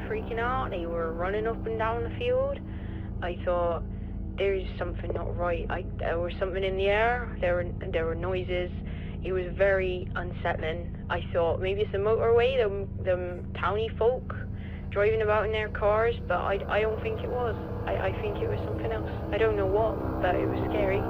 freaking out. They were running up and down the field. I thought, there's something not right. There was something in the air. There were noises. It was very unsettling. I thought maybe it's a motorway, them towny folk driving about in their cars, but I don't think it was. I think it was something else. I don't know what, but it was scary.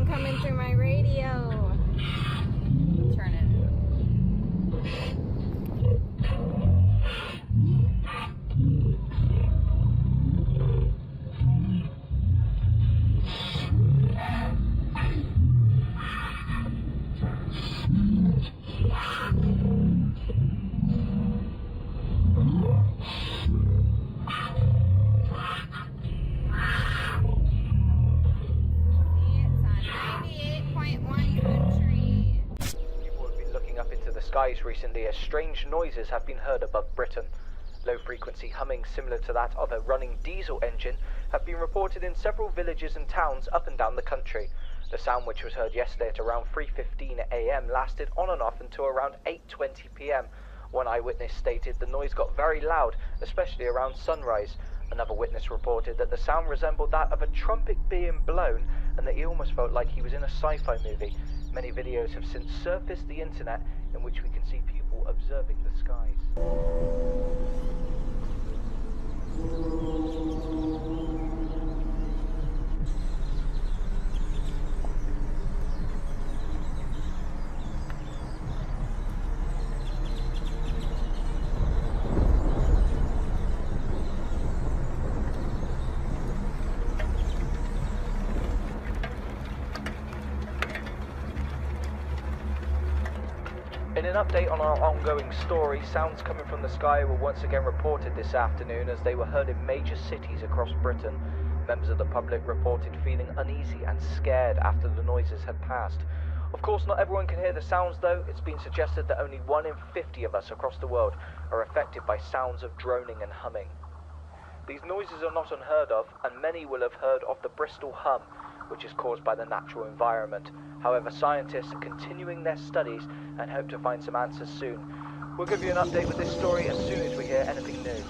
Coming through my radio. Turn it. Skies recently as strange noises have been heard above Britain. Low-frequency humming similar to that of a running diesel engine have been reported in several villages and towns up and down the country. The sound, which was heard yesterday at around 3:15 a.m, lasted on and off until around 8:20 p.m. One eyewitness stated the noise got very loud, especially around sunrise. Another witness reported that the sound resembled that of a trumpet being blown and that he almost felt like he was in a sci-fi movie. Many videos have since surfaced the internet in which we can see people observing the skies. In an update on our ongoing story, sounds coming from the sky were once again reported this afternoon as they were heard in major cities across Britain. Members of the public reported feeling uneasy and scared after the noises had passed. Of course, not everyone can hear the sounds though. It's been suggested that only 1 in 50 of us across the world are affected by sounds of droning and humming. These noises are not unheard of, and many will have heard of the Bristol hum, which is caused by the natural environment. However, scientists are continuing their studies and hope to find some answers soon. We'll give you an update with this story as soon as we hear anything new.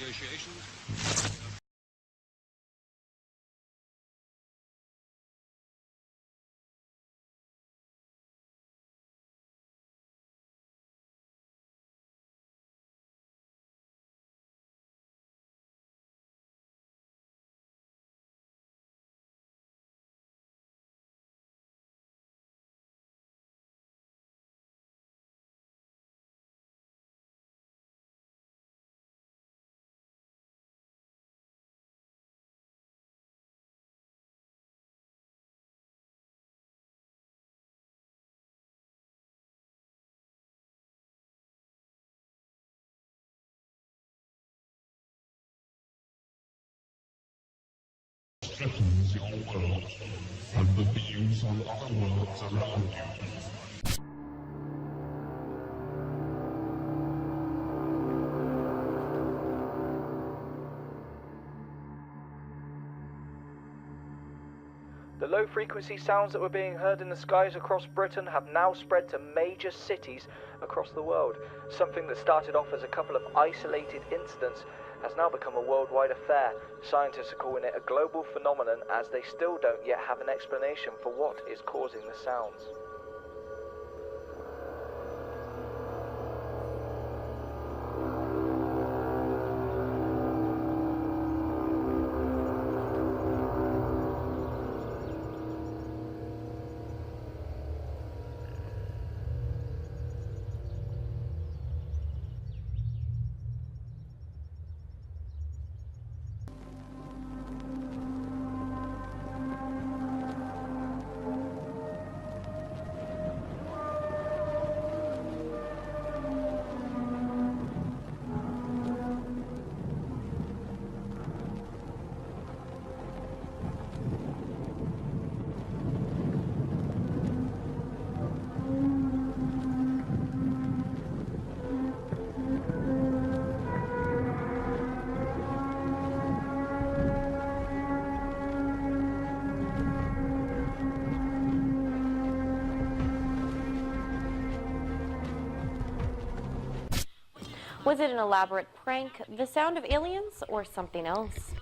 Negotiations. Threatens your world, and the views on other worlds around you. The low-frequency sounds that were being heard in the skies across Britain have now spread to major cities across the world. Something that started off as a couple of isolated incidents has now become a worldwide affair. Scientists are calling it a global phenomenon, as they still don't yet have an explanation for what is causing the sounds. Was it an elaborate prank, the sound of aliens, or something else?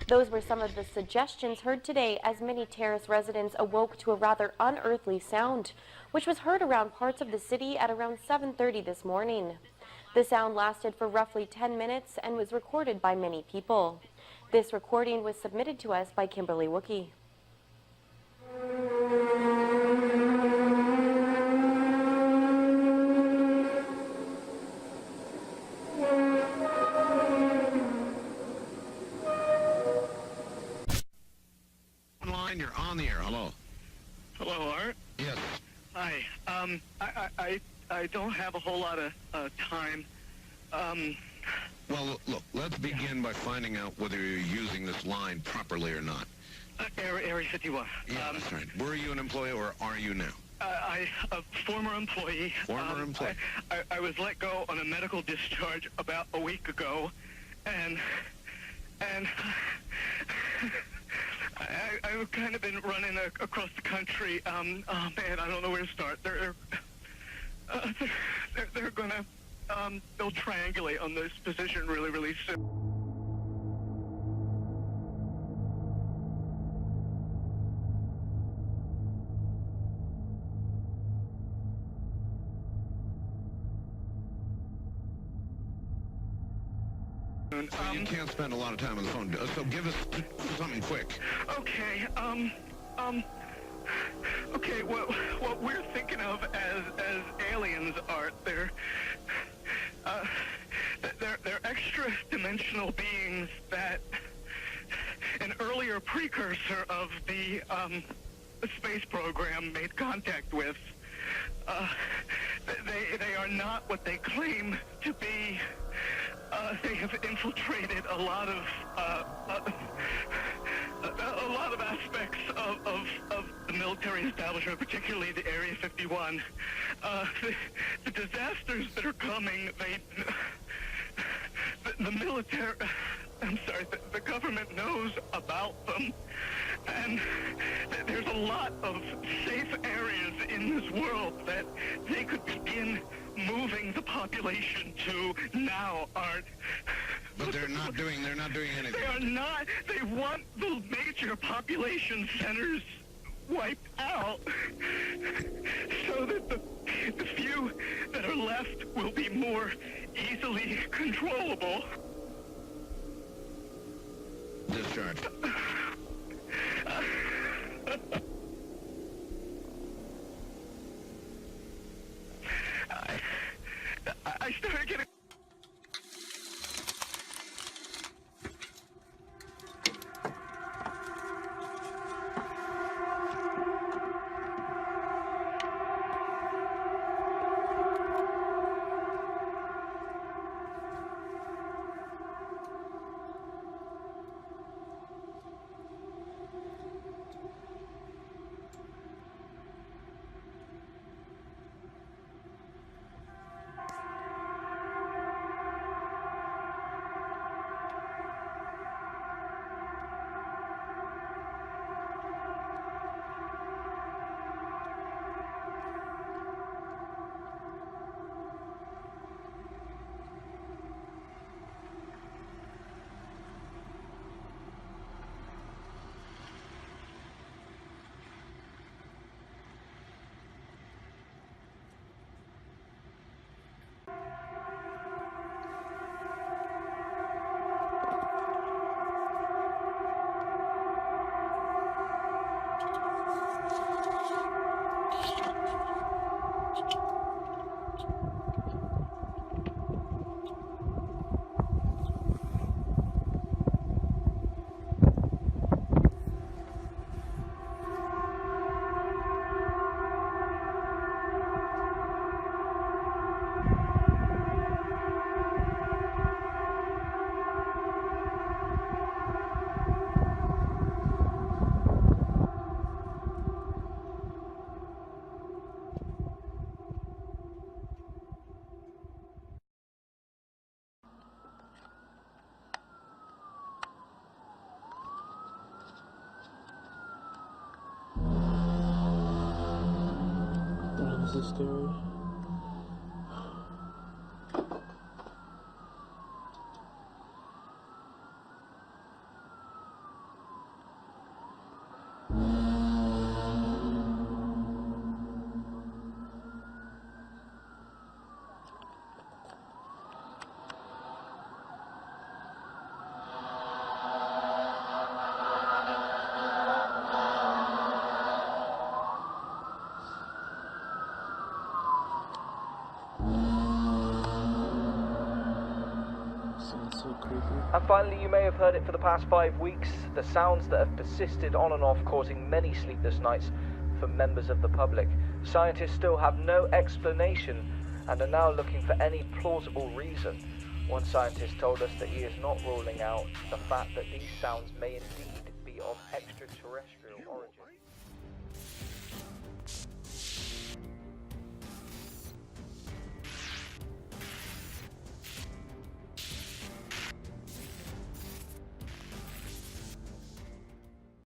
Those were some of the suggestions heard today as many Terrace residents awoke to a rather unearthly sound, which was heard around parts of the city at around 7:30 this morning. The sound lasted for roughly 10 minutes and was recorded by many people. This recording was submitted to us by Kimberly Wookie. You're on the air. Hello. Hello, Art. Yes. Hi. I don't have a whole lot of time. Well, look, let's begin by finding out whether you're using this line properly or not. Area 51. Yeah, that's right. Were you an employee or are you now? A former employee. Former employee. I was let go on a medical discharge about a week ago, and I've kind of been running across the country. Oh man, I don't know where to start. They're gonna they'll triangulate on this position really soon. So you can't spend a lot of time on the phone. So give us something quick. Okay. Okay. What we're thinking of as aliens, Art, they're extra-dimensional beings that an earlier precursor of the space program made contact with. They are not what they claim to be. They have infiltrated a lot of aspects of the military establishment, particularly the Area 51. The disasters that are coming, the military, the government knows about them, and there's a lot of safe areas in this world that they could begin moving the population to now, Art. But they're not doing anything. They are not. They want the major population centers wiped out so that the few that are left will be more easily controllable. Discharge. I started getting... This is scary. And finally, you may have heard it for the past 5 weeks, the sounds that have persisted on and off, causing many sleepless nights for members of the public. Scientists still have no explanation and are now looking for any plausible reason. One scientist told us that he is not ruling out the fact that these sounds may indeed be of extraterrestrial origin.